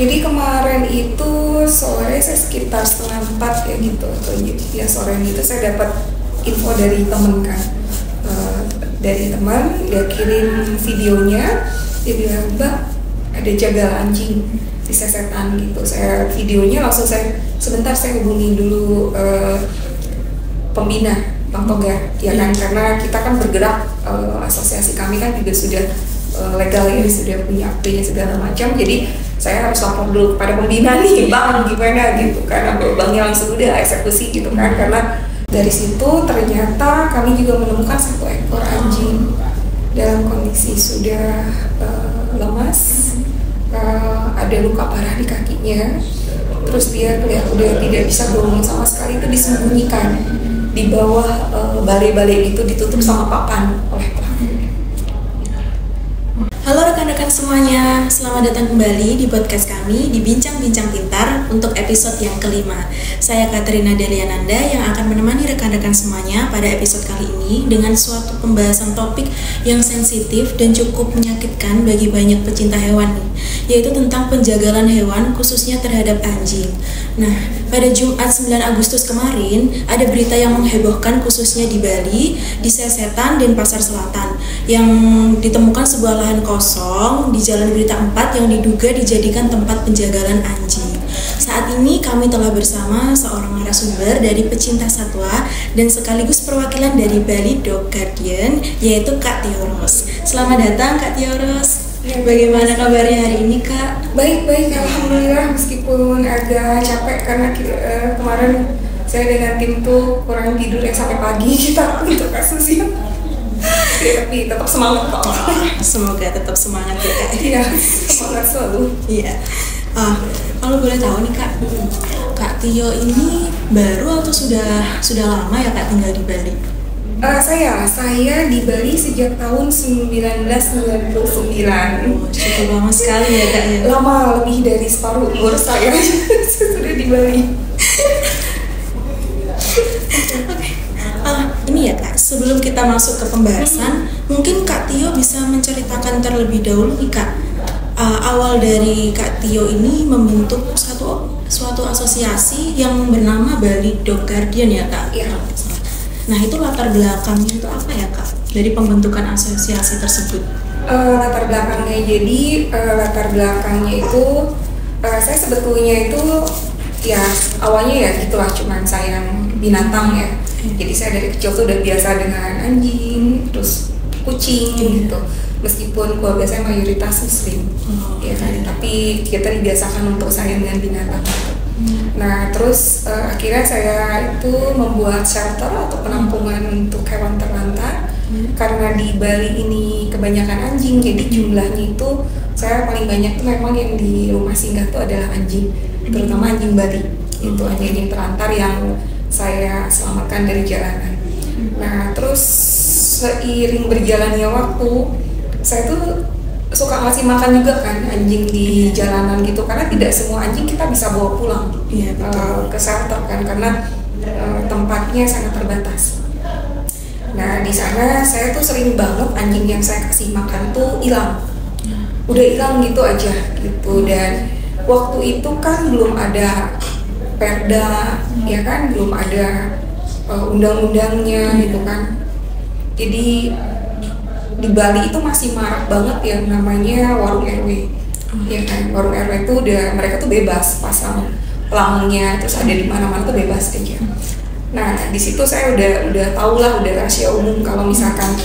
Jadi kemarin itu sore saya sekitar 3:30 ya gitu, atau ya sore itu saya dapat info dari temen kan, dari teman dia kirim videonya, dia bilang Mbak ada jagal anjing di sesetan gitu. Saya videonya langsung sebentar saya hubungi dulu pembina Bang Togar ya kan, karena kita kan bergerak, asosiasi kami kan juga sudah legal ya, sudah punya akte-nya segala macam, jadi saya harus lapor dulu kepada pembina nih Bang gimana gitu, karena Bangnya langsung udah eksekusi gitu kan. Karena dari situ ternyata kami juga menemukan 1 ekor anjing dalam kondisi sudah lemas, ada luka parah di kakinya, terus dia udah tidak bisa berumur sama sekali, itu disembunyikan di bawah balai-balai itu, ditutup sama papan oleh pelaku. Halo rekan-rekan semuanya, selamat datang kembali di podcast kami di Bincang-Bincang Pintar untuk episode yang kelima. Saya Katrina Deliananda yang akan menemani rekan-rekan semuanya pada episode kali ini dengan suatu pembahasan topik yang sensitif dan cukup menyakitkan bagi banyak pecinta hewan nih, yaitu tentang penjagalan hewan khususnya terhadap anjing. Nah, pada Jumat 9 Agustus kemarin ada berita yang menghebohkan khususnya di Bali, di Sesetan dan Pasar Selatan, yang ditemukan sebuah lahan kosong di Jalan Berita 4 yang diduga dijadikan tempat penjagalan anjing. Saat ini kami telah bersama seorang narasumber dari pecinta satwa dan sekaligus perwakilan dari Bali Dog Guardian, yaitu Kak Tioros. Selamat datang Kak Tioros. Bagaimana kabarnya hari ini Kak? Baik-baik, alhamdulillah, meskipun agak capek karena kemarin saya dengan tim tuh kurang tidur ya sampai pagi kita untuk kasusnya. Ya, tapi tetap semangat kok. Semoga tetap semangat ya Kak. Iya, semangat selalu. Iya. Kalau boleh tahu nih Kak, Kak Tio ini baru atau sudah lama ya Kak tinggal di Bali? Saya di Bali sejak tahun 1999. Cukup lama sekali ya Kak ya. Lama, lebih dari separuh umur saya sudah di Bali. Ini ya Kak, sebelum kita masuk ke pembahasan, mungkin Kak Tio bisa menceritakan terlebih dahulu nih Kak, awal dari Kak Tio ini membentuk suatu asosiasi yang bernama Bali Dog Guardian ya Kak. Iya. Nah itu latar belakangnya itu apa ya Kak dari pembentukan asosiasi tersebut? Latar belakangnya itu saya sebetulnya itu ya awalnya ya gitulah, cuman sayang binatang ya. Jadi saya dari kecil tuh udah biasa dengan anjing, terus kucing gitu. Meskipun keluarga saya mayoritas muslim, ya kan, tapi kita dibiasakan untuk sayang dengan binatang. Nah terus akhirnya saya itu membuat shelter atau penampungan untuk hewan terlantar. Karena di Bali ini kebanyakan anjing, jadi jumlahnya itu saya paling banyak tuh memang yang di rumah singgah tuh adalah anjing, terutama anjing Bali. Itu anjing terlantar yang saya selamatkan dari jalanan. Nah terus seiring berjalannya waktu, saya tuh suka ngasih makan juga kan anjing di jalanan gitu, karena tidak semua anjing kita bisa bawa pulang ke shelter kan, karena tempatnya sangat terbatas. Nah di sana saya tuh sering banget anjing yang saya kasih makan tuh hilang, udah hilang gitu aja gitu. Dan waktu itu kan belum ada perda ya kan, belum ada undang-undangnya gitu kan. Jadi di Bali itu masih marak banget yang namanya warung RW, ya kan. Warung RW itu mereka tuh bebas pasang pelangnya, terus ada di mana-mana tuh bebas aja. Nah di situ saya udah tau lah, udah rahasia umum kalau misalkan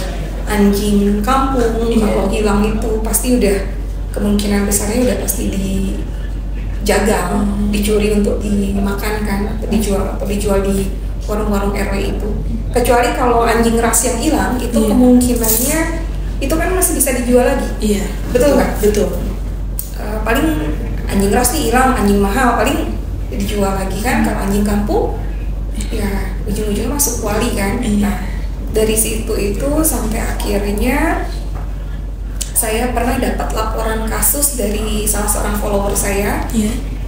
anjing kampung kalau hilang itu pasti udah kemungkinan besarnya udah pasti dijaga, dicuri untuk dimakan kan, dijual di warung-warung RW itu. Kecuali kalau anjing ras yang hilang itu kemungkinannya itu kan masih bisa dijual lagi. Iya. Betul nggak? Betul. Paling anjing ras nih hilang, anjing mahal paling dijual lagi kan. Kalau anjing kampung ya ujung-ujungnya masuk kuali kan. Nah dari situ itu sampai akhirnya saya pernah dapat laporan kasus dari salah seorang follower saya.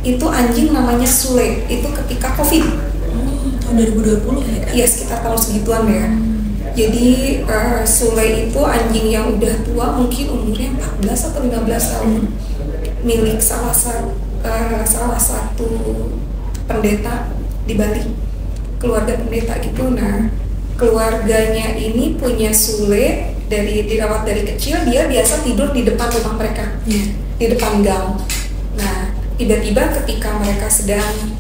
Itu anjing namanya Sule, itu ketika COVID. Tahun 2020 ya? Iya, sekitar tahun segituan ya. Jadi Sule itu anjing yang udah tua, mungkin umurnya 14 atau 15 tahun, milik salah salah satu pendeta di Bali, keluarga pendeta gitu. Nah, keluarganya ini punya Sule, dirawat dari kecil. Dia biasa tidur di depan rumah mereka, di depan gang. Nah, tiba-tiba ketika mereka sedang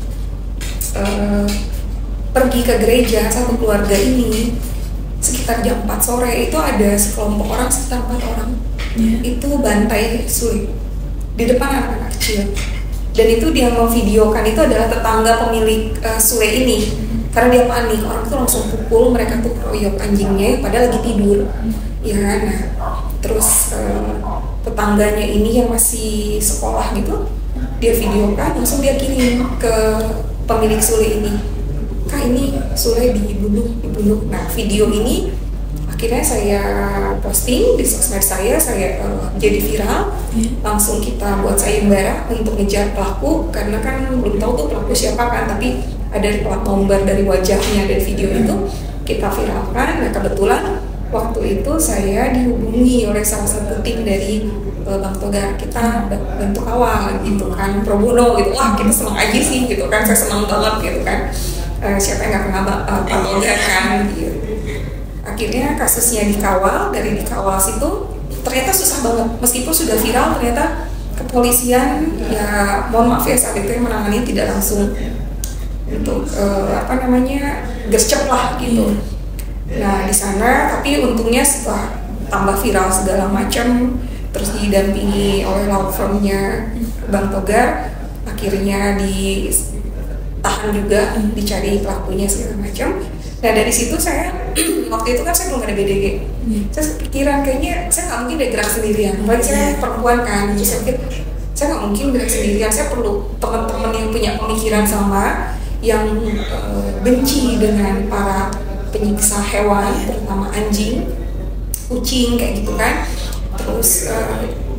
pergi ke gereja, satu keluarga ini sekitar jam 4 sore itu ada sekelompok orang, sekitar 4 orang itu bantai Sule di depan anak-anak kecil. Dan itu dia memvideokan, itu adalah tetangga pemilik Sule ini. Karena dia panik, orang tuh langsung pukul, mereka tuh keroyok anjingnya padahal lagi tidur. Ya, nah terus tetangganya ini yang masih sekolah gitu, dia videokan, langsung dia kirim ke pemilik Sule ini. Kak, ini Sule dibunuh. Nah, video ini akhirnya saya posting di sosmed saya jadi viral. Langsung kita buat sayembara untuk ngejar pelaku, karena kan belum tahu tuh pelaku siapa kan, tapi ada plat nomor dari wajahnya dan video itu kita viralkan. Nah, kebetulan waktu itu saya dihubungi oleh salah satu tim dari Bang Togar. Kita bentuk awal gitu kan, pro bono gitu. Wah, kita senang aja sih gitu kan, saya senang banget gitu kan. Siapa yang nggak kenal Pak Togar kan gitu. Akhirnya kasusnya dikawal, dari dikawal situ ternyata susah banget. Meskipun sudah viral, ternyata kepolisian ya mohon maaf ya saat itu yang menangani tidak langsung untuk gercep lah gitu. Nah, di sana tapi untungnya setelah tambah viral segala macam, terus didampingi oleh law firm-nya Bang Togar, akhirnya ditahan juga, dicari pelakunya segala macam. Nah, dari situ saya waktu itu kan saya belum ada BDG. Saya pikiran kayaknya saya nggak mungkin gerak sendirian. Apalagi saya perempuan kan, jadi saya pikir saya nggak mungkin gerak sendirian. Saya perlu teman-teman yang punya pemikiran sama, yang benci dengan para penyiksa hewan, terutama anjing, kucing kayak gitu kan. Terus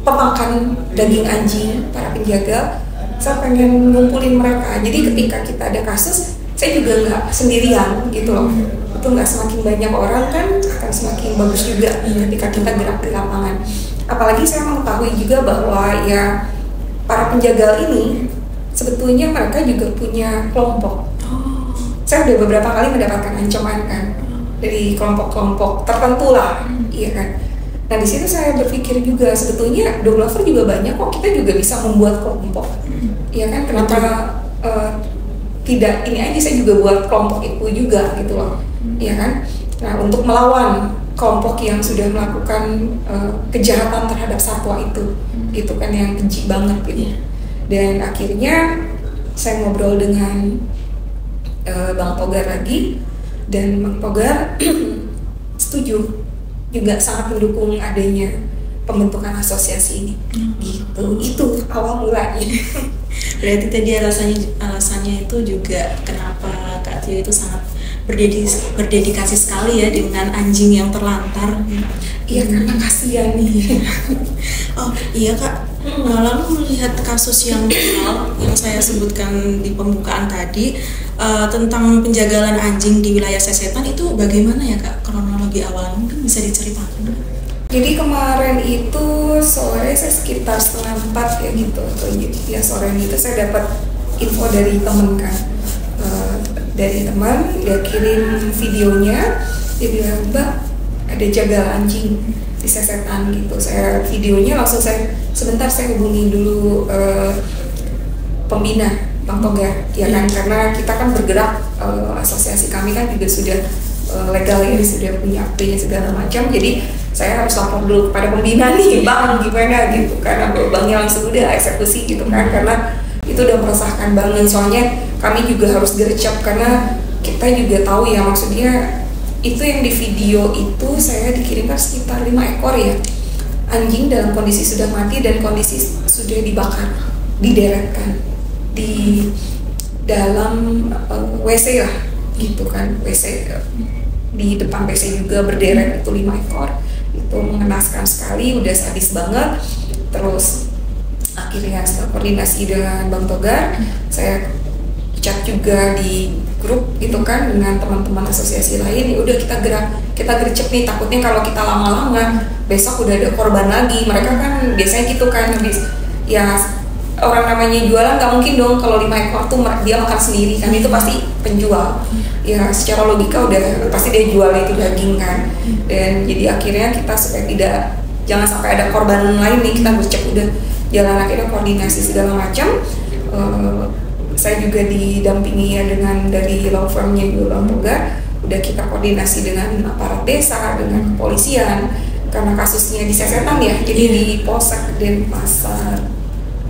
pemakan daging anjing, para penjaga. Saya pengen ngumpulin mereka. Jadi ketika kita ada kasus, saya juga nggak sendirian gitu loh. Itu nggak semakin banyak orang kan akan semakin bagus juga ketika kita gerak di lapangan. Apalagi saya mengetahui juga bahwa ya para penjagal ini sebetulnya mereka juga punya kelompok. Saya udah beberapa kali mendapatkan ancaman kan dari kelompok-kelompok tertentu lah, iya kan. Nah, di situ saya berpikir juga sebetulnya dog lover juga banyak kok, kita juga bisa membuat kelompok, iya kan. Kenapa tidak ini aja saya juga buat kelompok itu juga gitu loh, iya kan. Nah, untuk melawan kelompok yang sudah melakukan kejahatan terhadap satwa itu, gitu kan, yang keji banget gitu. Dan akhirnya saya ngobrol dengan Bang Togar lagi, dan Bang Togar setuju, juga sangat mendukung adanya pembentukan asosiasi ini. Gitu, itu awal mulanya. Berarti tadi alasannya itu juga kenapa Kak Tio itu sangat berdedikasi sekali ya dengan anjing yang terlantar. Iya, karena kasihan nih. Oh iya Kak, lalu melihat kasus yang viral yang saya sebutkan di pembukaan tadi tentang penjagalan anjing di wilayah Sesetan, itu bagaimana ya Kak kronologi awalnya? Mungkin bisa diceritakan. Jadi kemarin itu sore saya sekitar 3:30 ya gitu, atau ya sore itu saya dapat info dari temen kan, dari teman, dia kirim videonya, dia bilang, Mbak ada jagal anjing di Sesetan gitu. Saya videonya langsung sebentar saya hubungi dulu pembina Bang Togar, ya kan, karena kita kan bergerak, asosiasi kami kan juga sudah legal ya, sudah punya akte segala macam, jadi saya harus lapor dulu kepada pembina nih, Bang gimana gitu, karena Bangnya langsung udah eksekusi gitu kan, karena itu udah meresahkan banget. Soalnya kami juga harus gercep, karena kita juga tahu ya, maksudnya itu yang di video itu saya dikirimkan sekitar 5 ekor ya anjing dalam kondisi sudah mati dan kondisi sudah dibakar, dideretkan di dalam WC lah gitu kan, WC di depan WC juga berderet, itu 5 ekor. Itu mengenaskan sekali, udah sadis banget. Terus akhirnya setelah koordinasi dengan Bang Togar, saya chat juga di grup gitu kan dengan teman-teman asosiasi lain. Ya udah kita gercep nih, takutnya kalau kita lama-lama besok udah ada korban lagi. Mereka kan biasanya gitu kan, habis ya orang namanya jualan nggak mungkin dong kalau 5 ekor tuh dia makan sendiri kan, itu pasti penjual. Ya secara logika udah pasti dia jual itu daging kan. Dan jadi akhirnya kita supaya jangan sampai ada korban lain nih, kita harus cek udah jalan, akhirnya koordinasi segala macam. Saya juga didampingi ya dengan dari law firmnya juga udah kita koordinasi dengan aparat desa, dengan kepolisian, karena kasusnya di Sesetan ya, jadi di Polsek Denpasar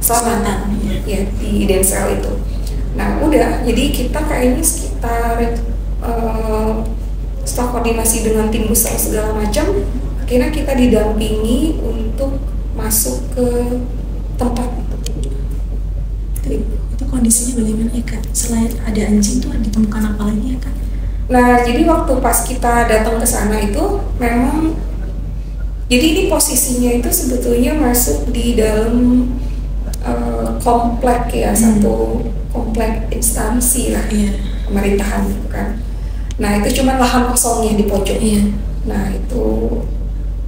Selatan ya, di Densel itu. Nah udah, jadi kita kayaknya sekitar setelah koordinasi dengan tim besar segala macam, akhirnya kita didampingi untuk masuk ke tempat. Itu kondisinya bagaimana ya Kak? Selain ada anjing tuh ditemukan apa lagi ya Kak? Nah jadi waktu pas kita datang ke sana itu memang, jadi ini posisinya itu sebetulnya masuk di dalam komplek ya, satu komplek instansi lah, pemerintahan gitu kan. Nah itu cuma lahan kosongnya di pojok. Nah itu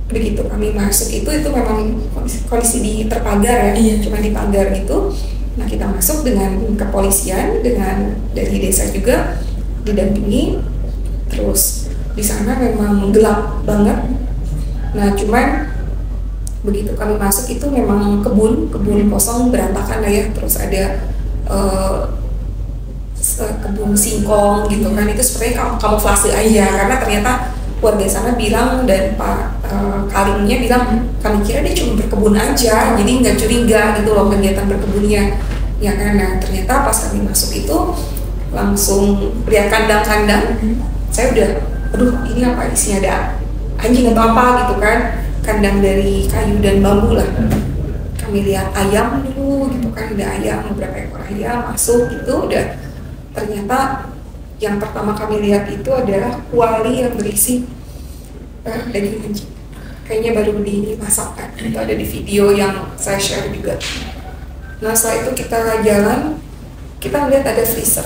begitu kami masuk itu memang kondisi di terpagar ya, cuma di pagar gitu. Nah kita masuk dengan kepolisian, dengan dari desa juga didampingi. Terus di sana memang gelap banget. Nah cuman begitu kami masuk itu memang kebun kosong berantakan lah ya. Terus ada kebun singkong gitu kan, itu sepertinya kamuflase aja, karena ternyata warga sana bilang dan Pak Kalimnya bilang kami kira dia cuma berkebun aja, jadi nggak curiga gitu loh kegiatan berkebunnya ya kan. Nah ternyata pas kami masuk itu langsung lihat kandang-kandang, saya udah aduh ini apa, isinya ada anjing atau apa gitu kan, kandang dari kayu dan bambu lah. Kami lihat ayam dulu gitu kan, ada ayam, beberapa ekor ayam masuk gitu. Udah ternyata yang pertama kami lihat itu adalah kuali yang berisi daging anjing, kayaknya baru dimasak kan, itu ada di video yang saya share juga. Nah setelah itu kita jalan, kita melihat ada freezer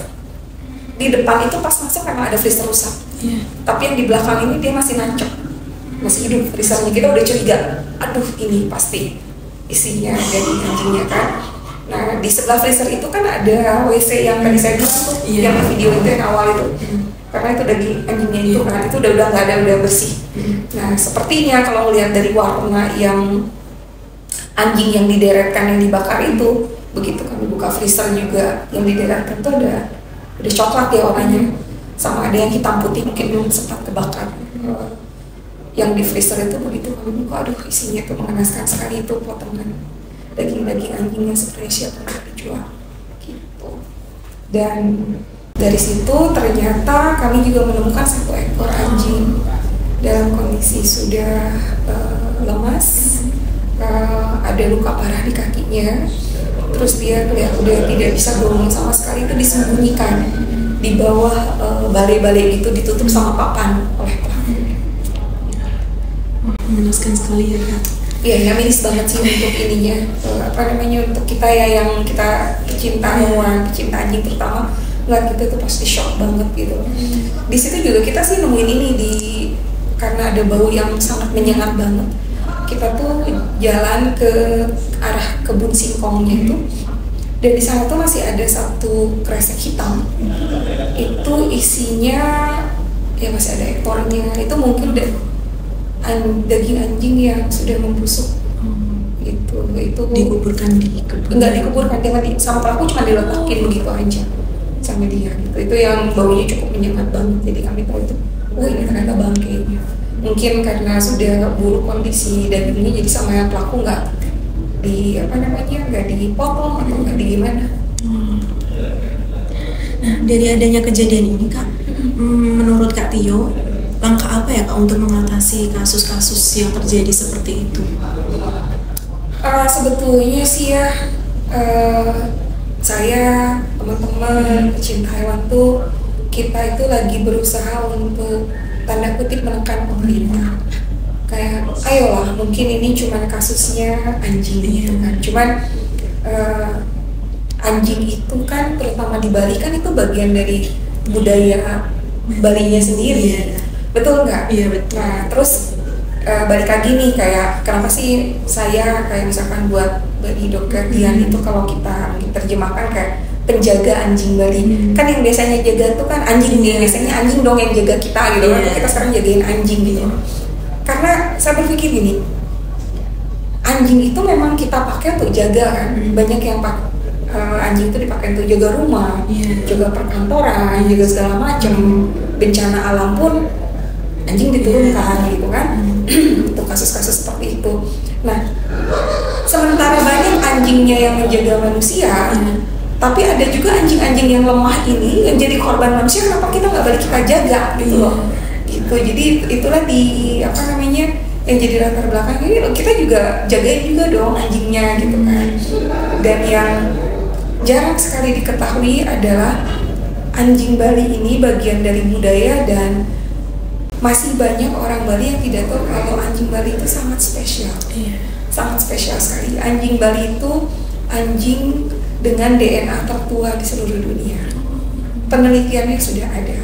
di depan itu, pas masuk memang ada freezer rusak, tapi yang di belakang ini dia masih nancep, masih hidup freezernya. Kita udah curiga, aduh ini pasti isinya daging anjingnya kan. Nah di sebelah freezer itu kan ada WC yang tadi saya bilang tuh, yang video itu yang awal itu, karena itu daging anjingnya itu kan, itu udah nggak ada, udah bersih. Nah sepertinya kalau melihat dari warna yang anjing yang dideretkan, yang dibakar itu, begitu kami buka freezer juga yang dideretkan tuh udah coklat ya warnanya, sama ada yang hitam putih, mungkin belum sempat kebakar. Yang di freezer itu begitu kami buka, aduh isinya tuh mengenaskan sekali, itu potongan daging-daging anjingnya seperti siapa yang dijual gitu. Dan dari situ ternyata kami juga menemukan 1 ekor anjing dalam kondisi sudah lemas, ada luka parah di kakinya, terus dia udah tidak bisa bangun sama sekali, itu disembunyikan di bawah balai-balai itu, ditutup sama papan oleh pelaku. Mengenaskan sekali ya Kak. Iya, ya miris banget sih untuk ininya, untuk kita ya yang kita pecinta hewan, pecinta anjing terutama, ngeliat kita tuh pasti shock banget gitu. Di situ juga kita sih nemuin ini karena ada bau yang sangat menyengat banget. Kita tuh jalan ke arah kebun singkongnya itu, dan di sana tuh masih ada 1 kresek hitam. Itu isinya ya masih ada ekornya. Itu mungkin daging anjing yang sudah membusuk. Itu dikuburkan di kebun? Enggak dikuburkan, dia sama pelaku cuma diletakin begitu aja sama dia gitu. Itu yang baunya cukup menyengat banget, jadi kami tahu itu, oh ini ternyata bangkainya. Mungkin karena sudah buruk kondisi dagingnya, jadi sama yang pelaku nggak dipotong atau nggak gimana. Nah dari adanya kejadian ini Kak, menurut Kak Tio, langkah apa ya Kak untuk mengatasi kasus-kasus yang terjadi seperti itu? Sebetulnya sih ya, saya, teman-teman pecinta hewan tuh, kita itu lagi berusaha untuk tanda kutip menekan pemerintah. Kayak ayolah, mungkin ini cuma kasusnya anjing gitu kan. Cuman anjing itu kan terutama di Bali kan itu bagian dari budaya Balinya sendiri. Betul nggak? Iya betul. Nah terus balik lagi nih, kayak kenapa sih saya kayak misalkan buat Bali Dog Guardian itu kalau kita terjemahkan kayak penjaga anjing Bali. Kan yang biasanya jaga tuh kan anjing nih, biasanya anjing dong yang jaga kita gitu kan. Kita sekarang jagain anjing gitu. Karena saya berpikir gini, anjing itu memang kita pakai untuk jaga kan. Banyak yang anjing itu dipakai untuk jaga rumah, jaga perkantoran, jaga segala macam. Bencana alam pun anjing diturunkan gitu kan. Untuk kasus-kasus seperti itu. Nah, sementara banyak anjingnya yang menjaga manusia, tapi ada juga anjing-anjing yang lemah ini yang jadi korban manusia. Kenapa kita nggak balik kita jaga gitu loh? Gitu. Jadi itulah yang jadi latar belakang ini kita juga jagain juga dong anjingnya gitu kan. Dan yang jarang sekali diketahui adalah anjing Bali ini bagian dari budaya, dan masih banyak orang Bali yang tidak tahu kalau anjing Bali itu sangat spesial. Sangat spesial sekali. Anjing Bali itu anjing dengan DNA tertua di seluruh dunia. Penelitiannya sudah ada.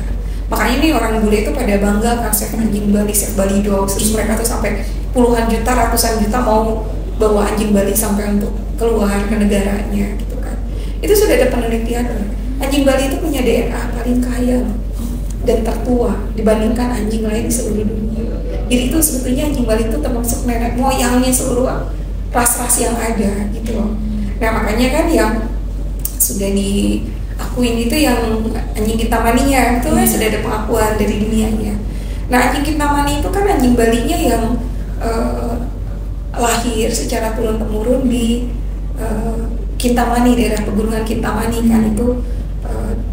Makanya nih orang bule itu pada bangga kan save anjing Bali, save Bali Dogs. Terus mereka tuh sampai puluhan juta, ratusan juta mau bawa anjing Bali sampai untuk keluar ke negaranya gitu kan. Itu sudah ada penelitian. Anjing Bali itu punya DNA paling kaya dan tertua dibandingkan anjing lain di seluruh dunia. Jadi itu sebetulnya anjing Bali itu termasuk nenek moyangnya seluruh ras-ras yang ada gitu loh. Nah makanya kan yang sudah diakuin itu yang anjing Kintamani-nya itu kan sudah ada pengakuan dari dunianya. Nah anjing Kintamani itu kan anjing Balinya yang lahir secara turun-temurun di Kintamani, daerah pegunungan Kintamani kan itu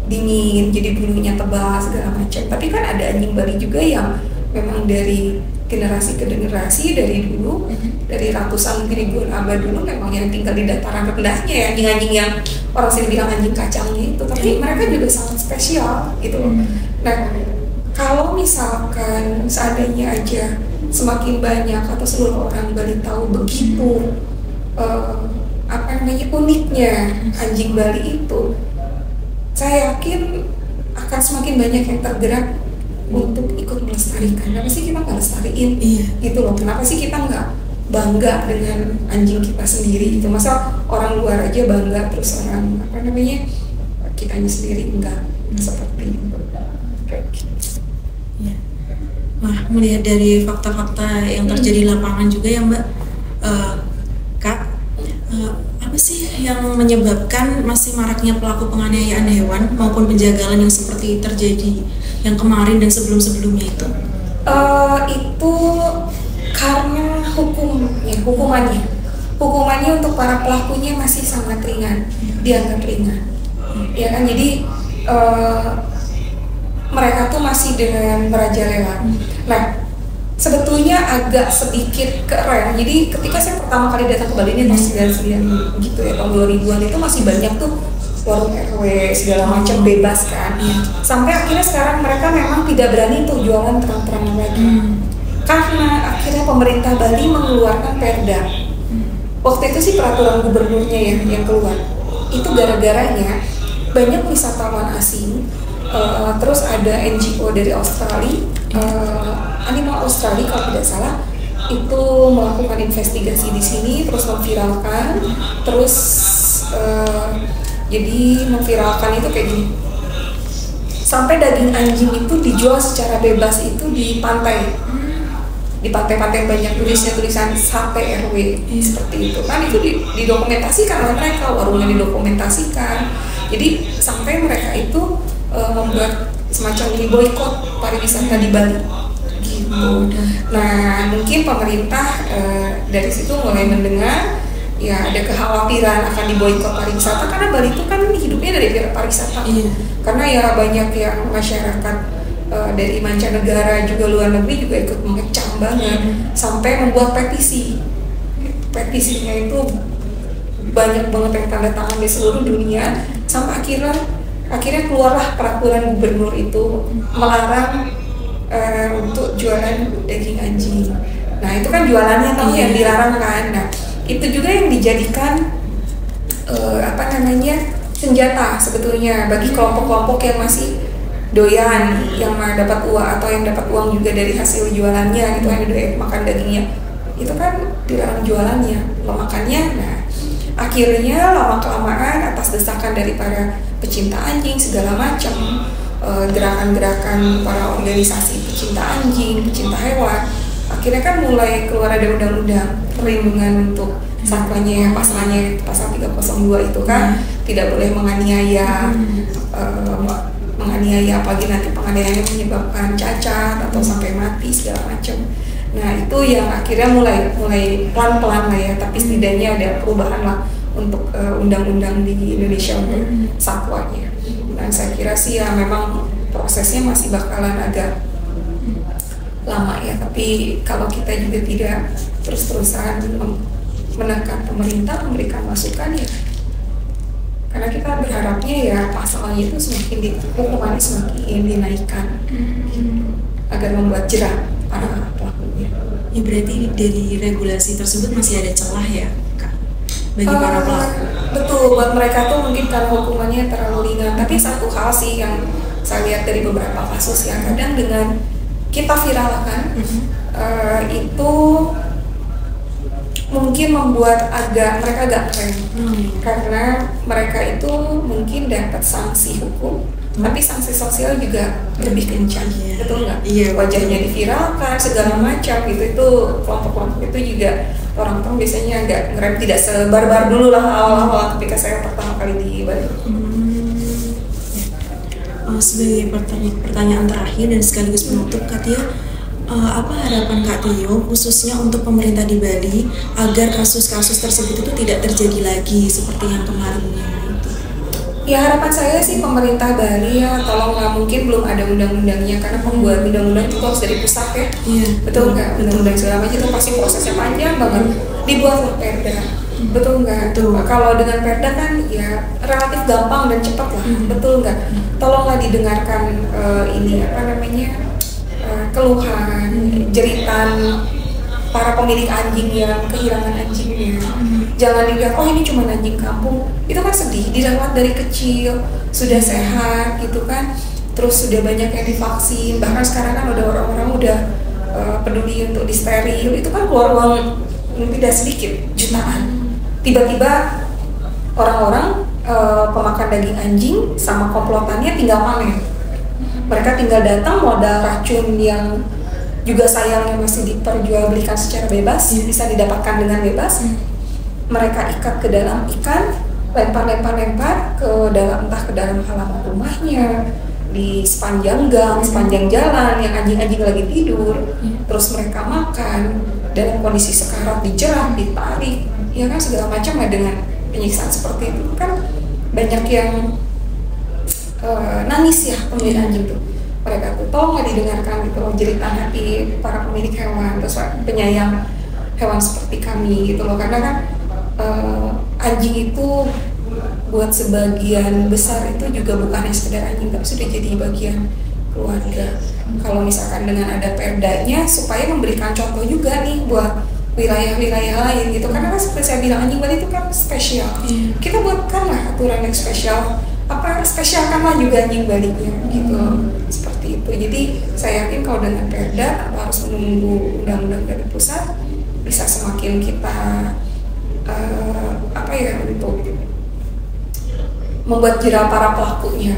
dingin, jadi bulunya tebal segala macam. Tapi kan ada anjing Bali juga yang memang dari generasi ke generasi dari dulu, dari ratusan ribuan abad dulu memang yang tinggal di dataran rendahnya ya, anjing-anjing yang orang sini bilang anjing kacangnya itu, tapi mereka juga sangat spesial gitu loh. Nah kalau misalkan seandainya aja semakin banyak atau seluruh orang Bali tahu begitu uniknya anjing Bali itu, saya yakin akan semakin banyak yang tergerak untuk ikut melestarikan. Kenapa sih kita nggak lestariin? Gitu loh. Kenapa sih kita nggak bangga dengan anjing kita sendiri? Itu masa orang luar aja bangga, terus orang kitanya sendiri enggak seperti itu. Wah, melihat dari fakta-fakta yang terjadi di lapangan juga ya Mbak, Kak, apa sih yang menyebabkan masih maraknya pelaku penganiayaan hewan maupun penjagalan yang seperti terjadi yang kemarin dan sebelum-sebelumnya itu? Itu karena hukumannya untuk para pelakunya masih sangat ringan, dianggap ringan, ya kan? Jadi mereka tuh masih dengan merajalela. Nah, sebetulnya agak sedikit keren. Jadi ketika saya pertama kali datang ke Bali ini tahun 99 gitu ya, tahun 2000-an itu masih banyak tuh warung RW segala macam bebas kan. Sampai akhirnya sekarang mereka memang tidak berani untuk jualan terang-terangan lagi. Karena akhirnya pemerintah Bali mengeluarkan perda. Waktu itu sih peraturan gubernurnya yang keluar. Itu gara-garanya banyak wisatawan asing, terus ada NGO dari Australia, Animal Australia kalau tidak salah, itu melakukan investigasi di sini, terus memviralkan, terus jadi memviralkan itu kayak gini, sampai daging anjing itu dijual secara bebas itu di pantai banyak tulisan sate RW seperti itu kan, itu didokumentasikan oleh mereka, warungnya didokumentasikan. Jadi sampai mereka itu membuat semacam ini boikot pariwisata di Bali gitu. Nah mungkin pemerintah dari situ mulai mendengar ya ada kekhawatiran akan diboikot pariwisata, karena Bali itu kan hidupnya dari pariwisata. Karena ya banyak yang masyarakat dari mancanegara juga luar negeri juga ikut mengecam banget, sampai membuat petisinya itu banyak banget yang tanda tangan di seluruh dunia, sampai akhirnya keluarlah peraturan gubernur itu melarang untuk jualan daging anjing. Nah itu kan jualannya tahu yang dilarang kan. Nah itu juga yang dijadikan senjata sebetulnya bagi kelompok-kelompok yang masih doyan, yang dapat uang atau yang dapat uang juga dari hasil jualannya gitu, yang doyan makan dagingnya, itu kan dilarang jualannya, lo makannya. Nah akhirnya lama-kelamaan atas desakan dari para pecinta anjing segala macam, gerakan-gerakan para organisasi pecinta anjing, pecinta hewan, akhirnya kan mulai keluar ada undang-undang perlindungan untuk satwanya, pasalnya pasal 302 itu kan tidak boleh menganiaya, menganiaya apalagi nanti penganiayaannya menyebabkan cacat atau sampai mati segala macam. Nah itu yang akhirnya mulai pelan-pelan lah ya, tapi setidaknya ada perubahan lah untuk undang-undang di Indonesia untuk satwanya. Dan saya kira sih ya memang prosesnya masih bakalan agak lama ya, tapi kalau kita juga tidak terus-terusan menekan pemerintah memberikan masukan ya, karena kita berharapnya ya pasalnya itu hukumannya semakin dinaikkan agar membuat jerah para pelakunya. Ya berarti dari regulasi tersebut masih ada celah ya Kak bagi para pelaku. Betul, buat mereka tuh mungkin karena hukumannya terlalu ringan. Tapi satu hal sih yang saya lihat dari beberapa kasus yang kadang dengan kita viralkan itu mungkin membuat mereka agak keren karena mereka itu mungkin dapat sanksi hukum, tapi sanksi sosial juga lebih kencang, betul nggak? Iya, wajahnya diviralkan segala macam gitu, itu kelompok-kelompok itu juga orang-orang biasanya agak ngerem, tidak sebarbar dulu lah awal-awal ketika saya pertama kali di Bali. Sebagai pertanyaan terakhir dan sekaligus penutup, Kak Tio, apa harapan Kak Tio khususnya untuk pemerintah di Bali agar kasus-kasus tersebut itu tidak terjadi lagi seperti yang kemarinnya itu? Ya harapan saya sih pemerintah Bali ya tolonglah, mungkin belum ada undang-undangnya karena pembuat undang-undang itu harus dari pusat ya. Iya, betul nggak? Undang-undang segala macam itu pasti prosesnya panjang banget. Dibuatlah perda, betul nggak? Kalau dengan perda kan ya relatif gampang dan cepat lah, betul nggak? Tolonglah didengarkan keluhan, jeritan para pemilik anjing yang kehilangan anjingnya. Jangan dilihat, oh ini cuma anjing kampung, itu kan sedih, dirawat dari kecil, sudah sehat gitu kan, terus sudah banyak yang divaksin, bahkan sekarang kan udah orang-orang udah peduli untuk disteril, itu kan keluar uang tidak sedikit, jutaan. Tiba-tiba orang-orang pemakan daging anjing sama komplotannya tinggal panen. Mereka tinggal datang modal racun yang juga sayangnya masih diperjualbelikan secara bebas, bisa didapatkan dengan bebas. Mereka ikat ke dalam ikan, lempar ke dalam, entah ke dalam halaman rumahnya, di sepanjang gang, sepanjang jalan yang anjing-anjing lagi tidur. Terus mereka makan dalam kondisi sekarat, dijerat, ditarik, ya kan segala macam ya. Dengan penyiksaan seperti itu kan banyak yang nangis ya pemilik anjing tuh. Mereka tuh tolong nggak didengarkan gitu loh jeritan hati para pemilik hewan, terus penyayang hewan seperti kami gitu loh, karena kan anjing itu buat sebagian besar itu juga bukan hanya sekedar anjing, tapi sudah jadi bagian keluarga. Kalau misalkan dengan ada perdanya supaya memberikan contoh juga nih buat wilayah-wilayah lain gitu, karena kan seperti saya bilang anjing Bali itu kan spesial. Kita buatkanlah aturan yang spesial, spesialkanlah juga anjing Bali-nya gitu, seperti itu. Jadi saya yakin kalau dengan perda harus menunggu undang-undang dari pusat, bisa semakin kita untuk membuat jerah para pelakunya.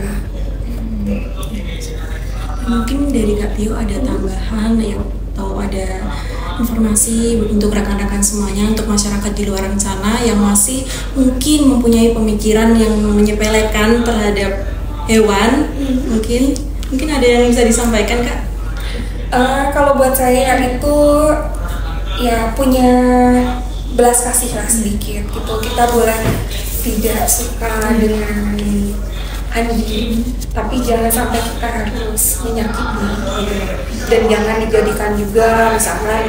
Mungkin dari Kak Tio ada tambahan atau ada informasi untuk rekan-rekan semuanya, untuk masyarakat di luar sana yang masih mungkin mempunyai pemikiran yang menyepelekan terhadap hewan, mungkin ada yang bisa disampaikan Kak? Kalau buat saya itu ya punya belas kasih lah sedikit gitu. Kita boleh tidak suka dengan anjing, tapi jangan sampai kita harus menyakiti gitu. Dan jangan dijadikan juga misalkan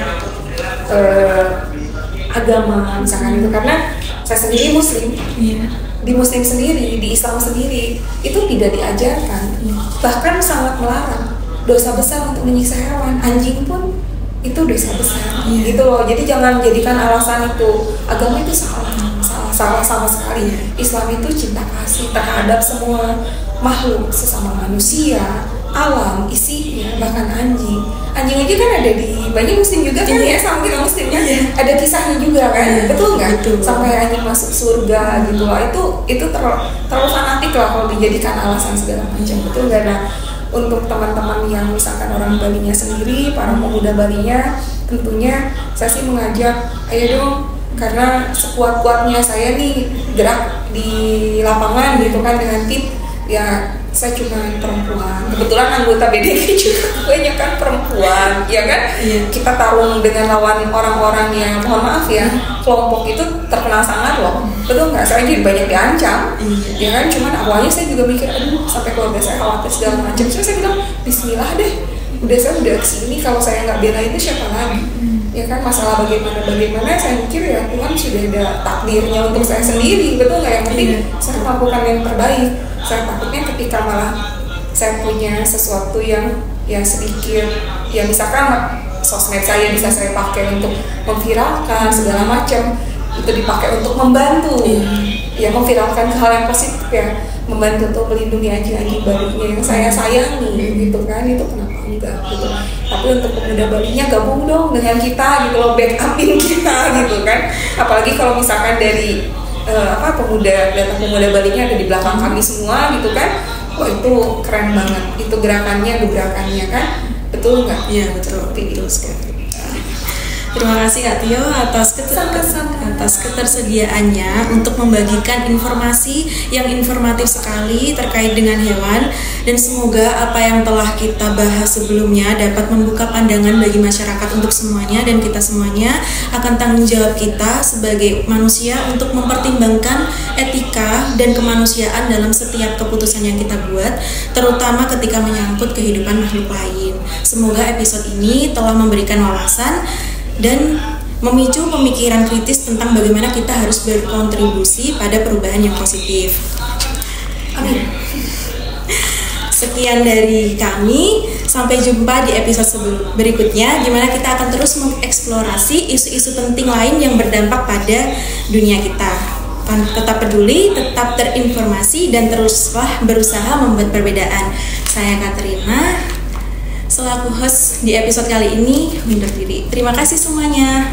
agama misalkan itu, karena saya sendiri muslim, di muslim sendiri, di Islam sendiri itu tidak diajarkan, bahkan sangat melarang, dosa besar untuk menyiksa hewan. Anjing pun itu dosa besar gitu loh. Jadi jangan jadikan alasan itu agama itu salah sama sekali. Islam itu cinta kasih terhadap semua makhluk, sesama manusia, alam isinya, bahkan anjing aja kan ada di banyak muslim juga kan ya, sama kita muslim kan ada kisahnya juga kan, betul nggak? Sampai anjing masuk surga gitu lah, itu terlalu fanatik lah kalau dijadikan alasan segala macam, betul nggak? Nah, untuk teman-teman yang misalkan orang Balinya sendiri, para pemuda Balinya, tentunya saya sih mengajak, ayo dong, karena sekuat-kuatnya saya nih gerak di lapangan gitu kan dengan tim, ya saya cuma perempuan, kebetulan anggota BDG juga banyak kan perempuan, ya kan? Kita tarung dengan lawan orang-orang yang, mohon maaf ya, kelompok itu terkenal sangat loh, betul nggak? Saya jadi banyak diancam, ya kan? Cuman awalnya saya juga mikir, aduh sampai keluarga saya khawatir segala macam. Terus saya bilang, Bismillah deh, saya udah kesini, kalau saya nggak bela itu siapa lagi? Ya kan, masalah bagaimana saya mikir ya Tuhan sudah ada takdirnya untuk saya sendiri, betul nggak? Yang penting saya melakukan yang terbaik. Saya takutnya ketika malah saya punya sesuatu yang ya sedikit, ya misalkan sosmed saya bisa saya pakai untuk memviralkan segala macam, itu dipakai untuk membantu, ya memviralkan hal yang positif, ya membantu untuk melindungi anjing-anjing Balinya yang saya sayangi gitu kan, itu kenapa enggak gitu. Tapi untuk pemuda Balinya gabung dong dengan kita gitu loh, backupin kita gitu kan, apalagi kalau misalkan dari pemuda Balinya ada di belakang kami semua gitu kan, wah itu keren banget, itu gebrakannya kan, betul nggak? Iya betul sekali. Terima kasih Kak Tio atas ketersediaannya untuk membagikan informasi yang informatif sekali terkait dengan hewan, dan semoga apa yang telah kita bahas sebelumnya dapat membuka pandangan bagi masyarakat untuk semuanya, dan kita semuanya akan tanggung jawab kita sebagai manusia untuk mempertimbangkan etika dan kemanusiaan dalam setiap keputusan yang kita buat, terutama ketika menyangkut kehidupan makhluk lain. Semoga episode ini telah memberikan wawasan dan memicu pemikiran kritis tentang bagaimana kita harus berkontribusi pada perubahan yang positif. Amin. Sekian dari kami, sampai jumpa di episode berikutnya, di mana kita akan terus mengeksplorasi isu-isu penting lain yang berdampak pada dunia kita. Tetap peduli, tetap terinformasi, dan teruslah berusaha membuat perbedaan. Saya Katrina, selaku host di episode kali ini undur diri. Terima kasih semuanya.